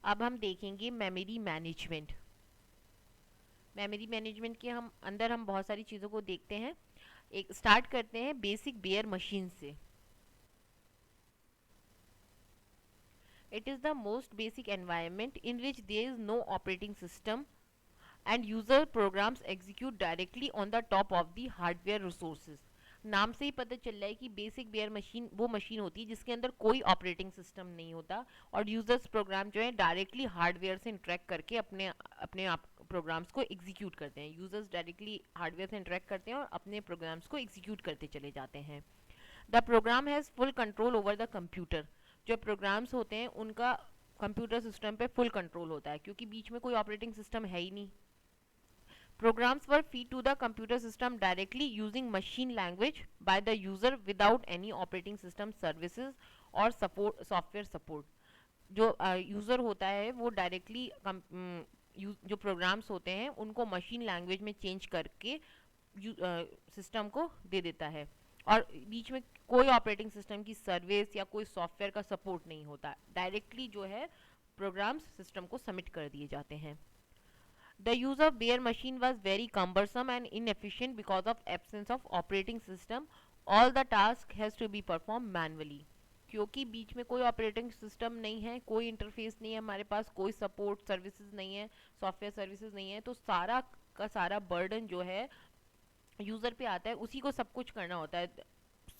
अब हम देखेंगे मेमोरी मैनेजमेंट। मेमोरी मैनेजमेंट के अंदर हम बहुत सारी चीज़ों को देखते हैं। एक स्टार्ट करते हैं बेसिक बेयर मशीन से। It is the most basic environment in which there is no operating system and user programs execute directly on the top of the hardware resources. नाम से ही पता चल रहा है कि बेसिक बेयर मशीन वो मशीन होती है जिसके अंदर कोई ऑपरेटिंग सिस्टम नहीं होता और यूजर्स प्रोग्राम जो है डायरेक्टली हार्डवेयर से इंटरेक्ट करके अपने अपने आप प्रोग्राम्स को एग्जीक्यूट करते हैं। यूजर्स डायरेक्टली हार्डवेयर से इंटरेक्ट करते हैं और अपने प्रोग्राम्स को एग्जीक्यूट करते चले जाते हैं। The program has full control over the computer. जो प्रोग्राम्स होते हैं उनका कंप्यूटर सिस्टम पे फुल कंट्रोल होता है क्योंकि बीच में कोई ऑपरेटिंग सिस्टम है ही नहीं। Programs were fed to the computer system directly using machine language by the user without any operating system services और सॉफ्टवेयर सपोर्ट। जो यूज़र होता है वो डायरेक्टली जो प्रोग्राम्स होते हैं उनको मशीन लैंग्वेज में चेंज करके सिस्टम को दे देता है और बीच में कोई ऑपरेटिंग सिस्टम की सर्विस या कोई सॉफ्टवेयर का सपोर्ट नहीं होता। डायरेक्टली जो है प्रोग्राम्स सिस्टम को सबमिट कर दिए जाते हैं। The use of bare machine was very cumbersome and inefficient because of absence of operating system. All the task has to be performed manually. क्योंकि बीच में कोई ऑपरेटिंग सिस्टम नहीं है, कोई इंटरफेस नहीं है हमारे पास, कोई सपोर्ट सर्विसेज नहीं है, सॉफ्टवेयर सर्विसेज नहीं है, तो सारा का सारा बर्डन जो है यूज़र पे आता है। उसी को सब कुछ करना होता है,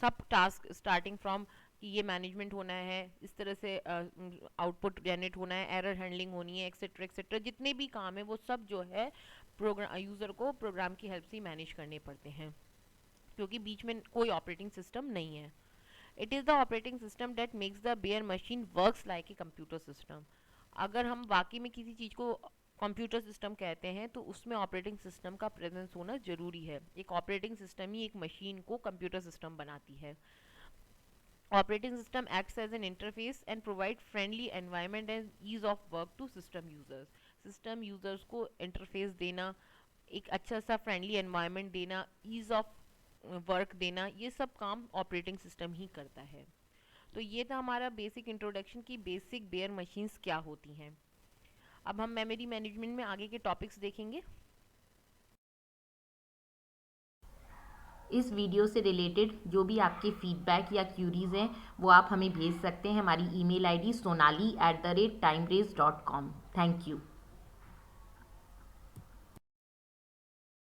सब टास्क स्टार्टिंग फ्रॉम कि ये मैनेजमेंट होना है, इस तरह से आउटपुट जनरेट होना है, एरर हैंडलिंग होनी है, एक्सेट्रा एक्सेट्रा, जितने भी काम है वो सब जो है प्रोग्राम यूज़र को प्रोग्राम की हेल्प से मैनेज करने पड़ते हैं क्योंकि बीच में कोई ऑपरेटिंग सिस्टम नहीं है। It is the operating system that makes the bare machine works like a computer system. अगर हम वाकई में किसी चीज़ को कंप्यूटर सिस्टम कहते हैं तो उसमें ऑपरेटिंग सिस्टम का प्रेजेंस होना ज़रूरी है। एक ऑपरेटिंग सिस्टम ही एक मशीन को कंप्यूटर सिस्टम बनाती है। Operating system acts as an interface and provide friendly environment and ease of work to system users. System users को interface देना, एक अच्छा सा friendly environment देना, ease of work देना, ये सब काम operating system ही करता है। तो ये था हमारा बेसिक इंट्रोडक्शन की बेसिक बेयर मशीन्स क्या होती हैं। अब हम मेमोरी मैनेजमेंट में आगे के टॉपिक्स देखेंगे। इस वीडियो से रिलेटेड जो भी आपके फीडबैक या क्यूरीज़ हैं वो आप हमें भेज सकते हैं हमारी email ID sonali@timerase.com। Thank you.